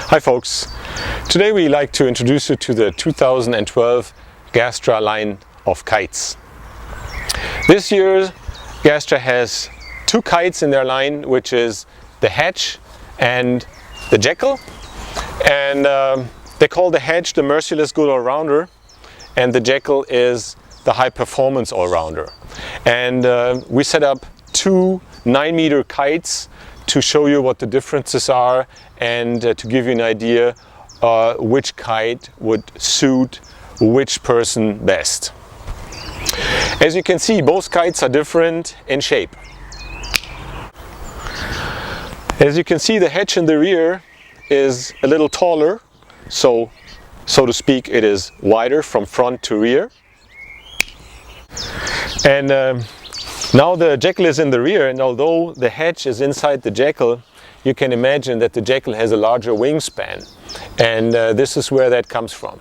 Hi folks, today we like to introduce you to the 2012 Gaastra line of kites. This year Gaastra has two kites in their line, which is the Hedge and the Jackal, and they call the Hedge the merciless good all-rounder and the Jackal is the high performance all-rounder. And we set up two 9-meter kites to show you what the differences are and to give you an idea which kite would suit which person best. As you can see, both kites are different in shape. As you can see, the Hedge in the rear is a little taller, so to speak, it is wider from front to rear. And now the Jackal is in the rear, and although the Hedge is inside the Jackal, you can imagine that the Jackal has a larger wingspan, and this is where that comes from.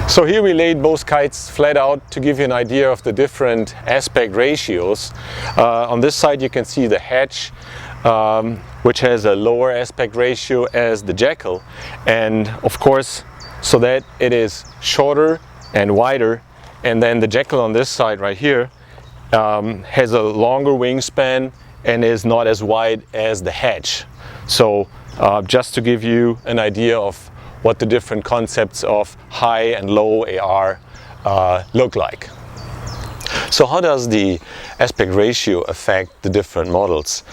So here we laid both kites flat out to give you an idea of the different aspect ratios. On this side you can see the Hedge, which has a lower aspect ratio as the Jackal, and of course so that it is shorter and wider. And then the Jackal on this side right here has a longer wingspan and is not as wide as the Hedge. So just to give you an idea of what the different concepts of high and low AR look like. So how does the aspect ratio affect the different models?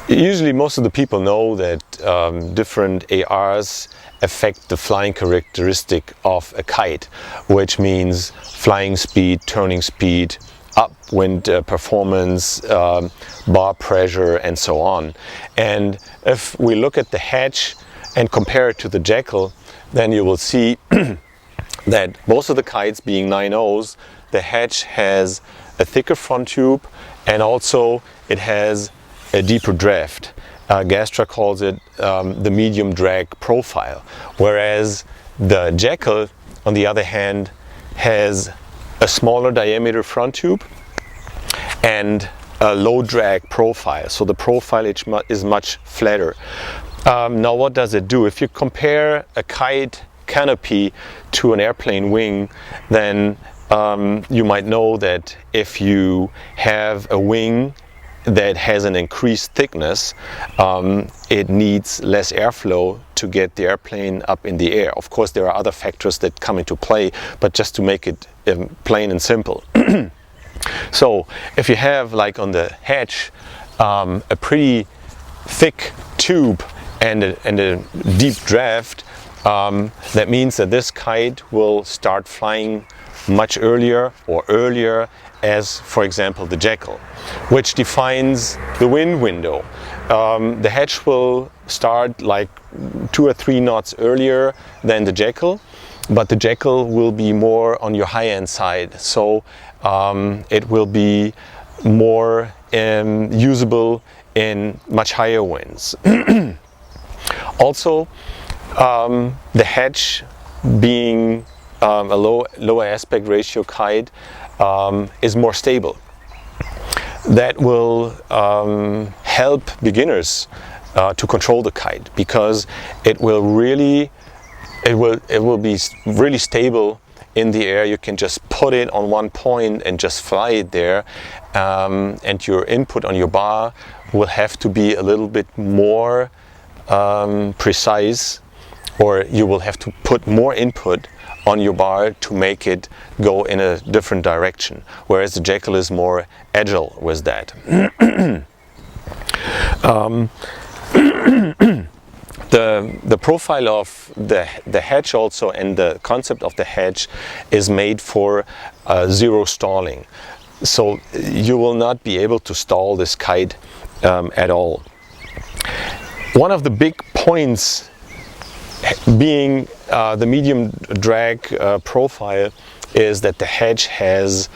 Usually most of the people know that different ARs affect the flying characteristic of a kite, which means flying speed, turning speed, upwind performance, bar pressure, and so on. And if we look at the Hedge and compare it to the Jackal, then you will see that both of the kites being 9.0s, the Hedge has a thicker front tube and also it has a deeper draft. Gaastra calls it the medium drag profile, whereas the Jackal, on the other hand, has a smaller diameter front tube and a low drag profile, so the profile is much flatter. Now what does it do? If you compare a kite canopy to an airplane wing, then you might know that if you have a wing that has an increased thickness, it needs less airflow to get the airplane up in the air. Of course there are other factors that come into play, but just to make it plain and simple. So if you have, like on the Hedge, a pretty thick tube and a deep draft, that means that this kite will start flying much earlier as, for example, the Jackal, which defines the wind window. The Hedge will start like 2 or 3 knots earlier than the Jackal, but the Jackal will be more on your high-end side, so it will be more usable in much higher winds. Also, the Hedge, being a lower aspect ratio kite, is more stable. That will help beginners to control the kite, because it will be really stable in the air. You can just put it on one point and just fly it there, and your input on your bar will have to be a little bit more precise, or you will have to put more input on your bar to make it go in a different direction, whereas the Jackal is more agile with that. The profile of the Hedge also, and the concept of the Hedge, is made for zero stalling. So you will not be able to stall this kite at all. One of the big points being the medium drag profile is that the Hedge has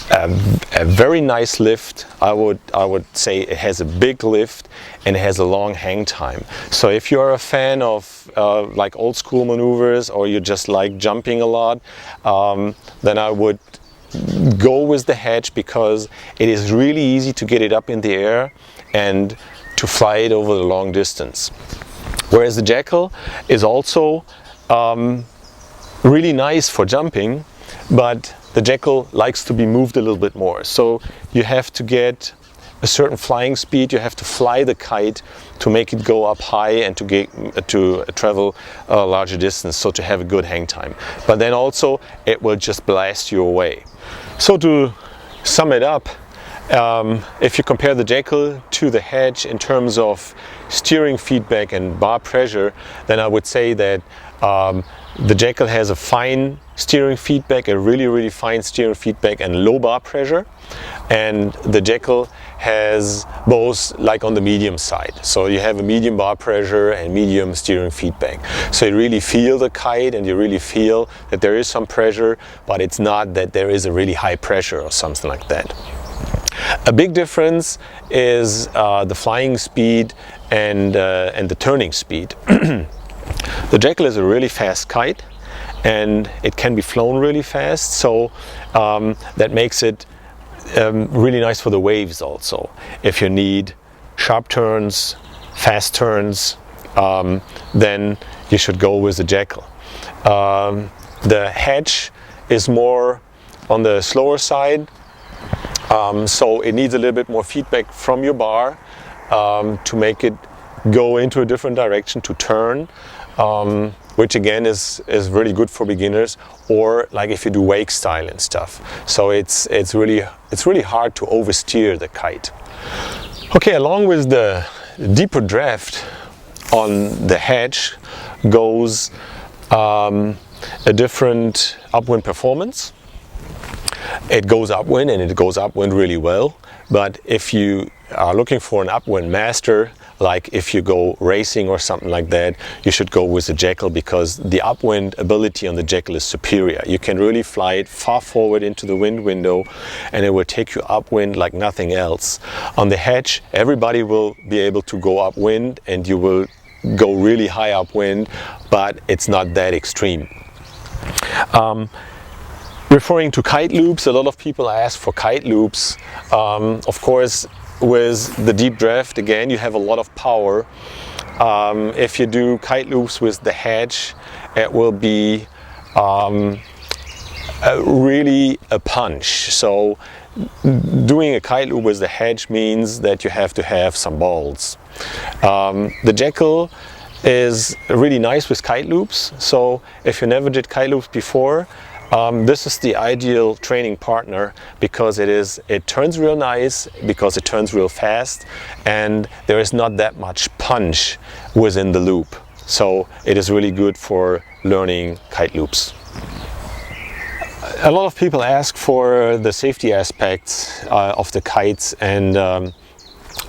a very nice lift. I would say it has a big lift and it has a long hang time. So if you're a fan of like old school maneuvers, or you just like jumping a lot, then I would go with the Hedge, because it is really easy to get it up in the air and to fly it over the long distance. Whereas the jackal is also really nice for jumping, but the jackal likes to be moved a little bit more. So you have to get a certain flying speed, you have to fly the kite to make it go up high and to travel a larger distance, so to have a good hang time. But then also it will just blast you away. So to sum it up, if you compare the jackal to the hedge in terms of steering feedback and bar pressure, then I would say that the jackal has a fine steering feedback, a really fine steering feedback and low bar pressure, and the jackal has both, like on the medium side. So you have a medium bar pressure and medium steering feedback. So you really feel the kite and you really feel that there is some pressure, but it's not that there is a really high pressure or something like that. A big difference is the flying speed and the turning speed. The jackal is a really fast kite and it can be flown really fast, so that makes it really nice for the waves also. If you need sharp turns, fast turns, then you should go with the jackal. The hedge is more on the slower side, so it needs a little bit more feedback from your bar to make it go into a different direction, to turn, which again is really good for beginners, or like if you do wake style and stuff. So it's really hard to oversteer the kite. Okay, along with the deeper draft on the hedge goes a different upwind performance. It goes upwind and it goes upwind really well, but if you are looking for an upwind master, like if you go racing or something like that, you should go with the jackal, because the upwind ability on the jackal is superior. You can really fly it far forward into the wind window and it will take you upwind like nothing else. On the hedge, everybody will be able to go upwind and you will go really high upwind, but it's not that extreme. Referring to kite loops, a lot of people ask for kite loops. Of course, with the deep draft, again, you have a lot of power. If you do kite loops with the hedge, it will be really a punch. So doing a kite loop with the hedge means that you have to have some balls. The jackal is really nice with kite loops. So if you never did kite loops before, this is the ideal training partner, because it turns real nice, because it turns real fast, and there is not that much punch within the loop. So it is really good for learning kite loops. A lot of people ask for the safety aspects of the kites, and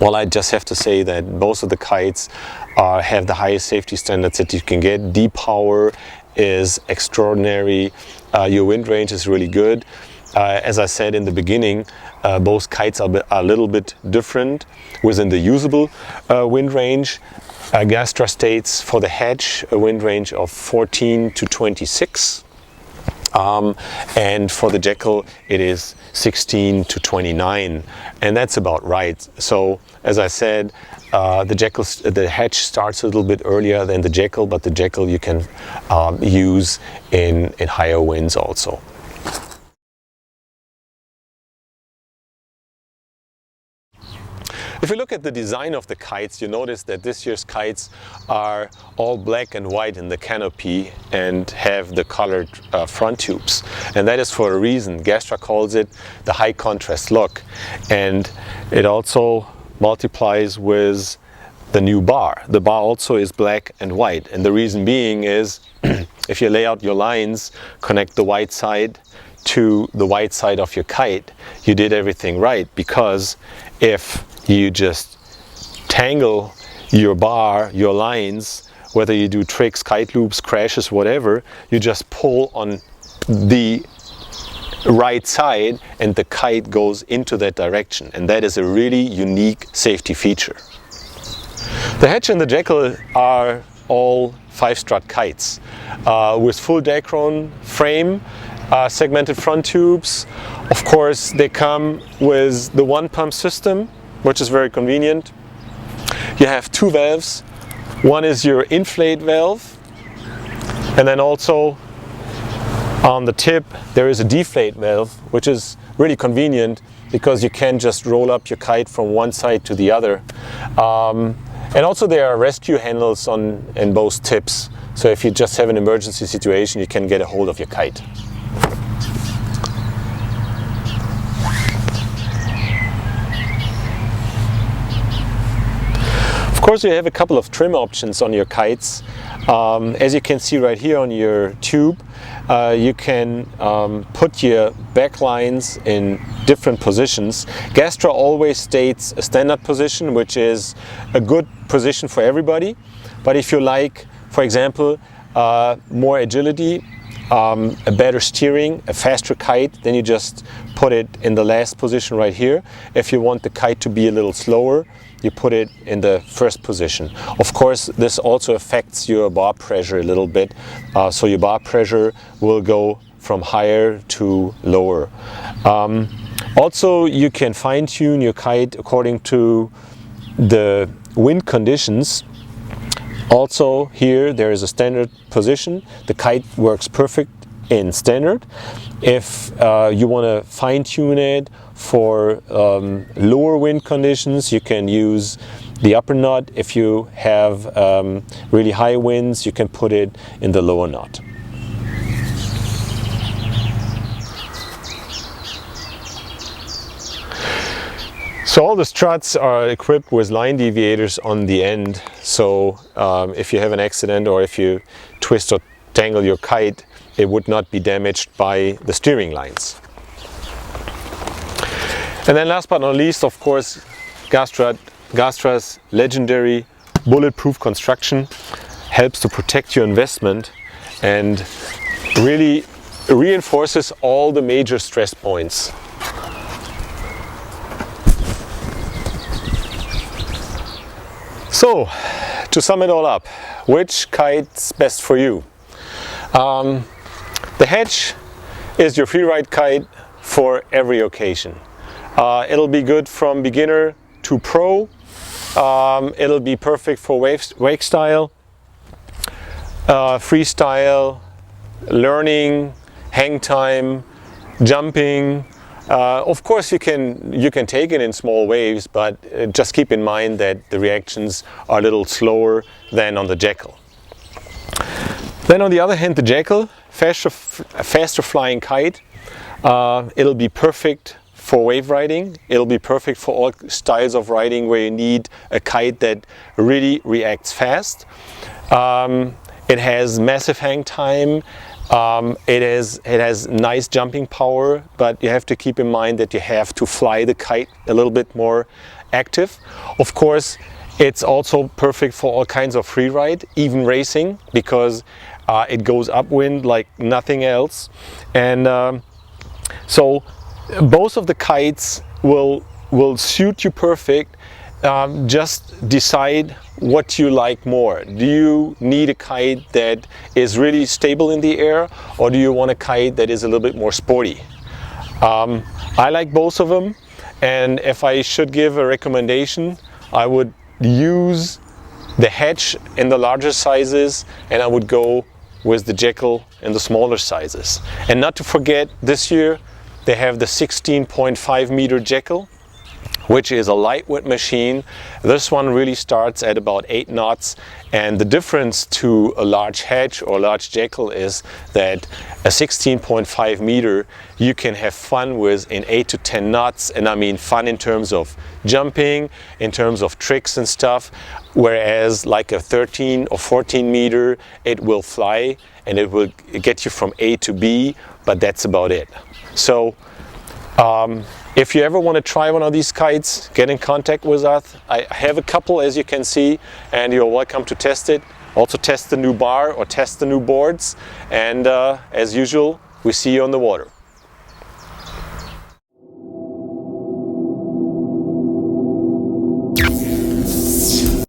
well, I just have to say that both of the kites have the highest safety standards that you can get. Deep power is extraordinary. Your wind range is really good. As I said in the beginning, both kites are a little bit different within the usable wind range. Gaastra states for the hedge a wind range of 14 to 26. And for the jackal it is 16 to 29, and that's about right. So as I said, the hedge starts a little bit earlier than the jackal, but the jackal you can use in higher winds also. If you look at the design of the kites, you notice that this year's kites are all black and white in the canopy and have the colored front tubes. And that is for a reason. Gaastra calls it the high contrast look. And it also multiplies with the new bar. The bar also is black and white. And the reason being is if you lay out your lines, connect the white side to the white side of your kite, you did everything right. Because if you just tangle your bar, your lines, whether you do tricks, kite loops, crashes, whatever, you just pull on the right side and the kite goes into that direction. And that is a really unique safety feature. The hedge and the jackal are all 5-strut kites with full Dacron frame, segmented front tubes. Of course, they come with the one pump system, which is very convenient. You have two valves. One is your inflate valve, and then also on the tip there is a deflate valve, which is really convenient because you can just roll up your kite from one side to the other. And also there are rescue handles in both tips, so if you just have an emergency situation you can get a hold of your kite. Of course, you have a couple of trim options on your kites. As you can see right here on your tube, you can put your back lines in different positions. Gaastra always states a standard position, which is a good position for everybody. But if you like, for example, more agility, a better steering, a faster kite, then you just put it in the last position right here. If you want the kite to be a little slower, you put it in the first position. Of course, this also affects your bar pressure a little bit, so your bar pressure will go from higher to lower. Also, you can fine-tune your kite according to the wind conditions. Also, here there is a standard position. The kite works perfect in standard. If you want to fine-tune it for lower wind conditions, you can use the upper knot. If you have really high winds, you can put it in the lower knot. So all the struts are equipped with line deviators on the end, so if you have an accident or if you twist or tangle your kite, it would not be damaged by the steering lines. And then last but not least, of course, Gaastra's legendary Bulletproof Construction helps to protect your investment and really reinforces all the major stress points. So, to sum it all up, which kite's best for you? The Hedge is your freeride kite for every occasion. It'll be good from beginner to pro. It'll be perfect for wake style, freestyle, learning, hang time, jumping. Of course you can take it in small waves, but just keep in mind that the reactions are a little slower than on the Jackal. Then on the other hand, the Jackal, faster flying kite. It'll be perfect for wave riding. It'll be perfect for all styles of riding where you need a kite that really reacts fast. It has massive hang time. It has nice jumping power, but you have to keep in mind that you have to fly the kite a little bit more active. Of course, it's also perfect for all kinds of freeride, even racing, because it goes upwind like nothing else. And so both of the kites will suit you perfect. Just decide what you like more. Do you need a kite that is really stable in the air, or do you want a kite that is a little bit more sporty? I like both of them, and if I should give a recommendation, I would use the Hedge in the larger sizes, and I would go with the Jackal in the smaller sizes. And not to forget, this year they have the 16.5 meter Jackal, which is a lightweight machine. This one really starts at about 8 knots, and the difference to a large Hedge or large Jackal is that a 16.5 meter you can have fun with in 8 to 10 knots, and I mean fun in terms of jumping, in terms of tricks and stuff, whereas like a 13 or 14 meter it will fly and it will get you from A to B, but that's about it. So if you ever want to try one of these kites, get in contact with us. I have a couple, as you can see, and you're welcome to test it. Also test the new bar or test the new boards. And as usual, we see you on the water.